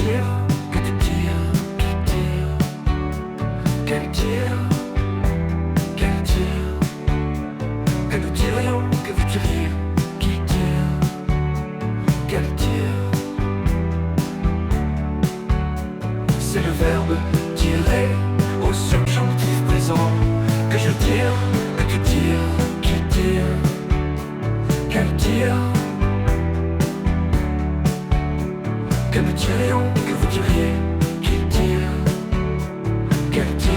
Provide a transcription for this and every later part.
tire, que tu tires, qui tire. Quel tir, quel tir. Que nous tirions, que vous tiriez, qui tire. Quel tir. C'est le verbe tirer au subjonctif présent. Que je tire, que tu tires, qui tire. Quel tir. Que nous tirions, que vous tiriez, qui tire. Quel tir.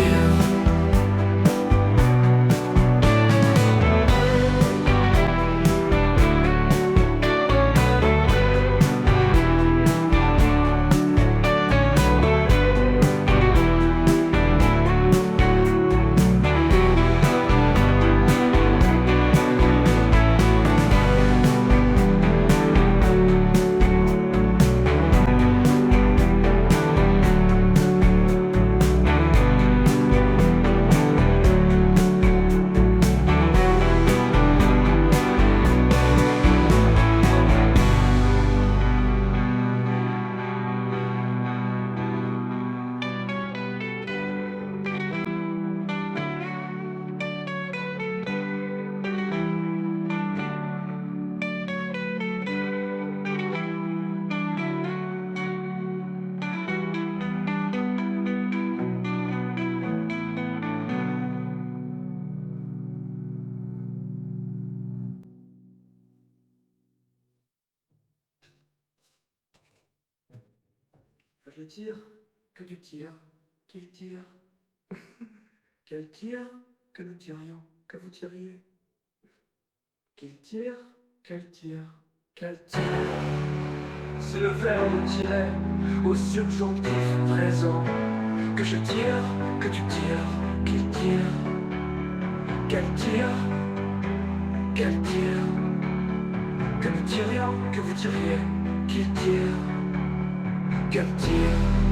Je tire, que tu tires, qu'il tire. Quel tire, que nous tirions, que vous tiriez. Qu'il tire, quel tire, quel tire. C'est le verbe tirer au subjonctif présent. Que je tire, que tu tires, qu'il tire. Quel tire, quel tire. Que nous tirions, que vous tiriez, qu'il tire. Quel tir.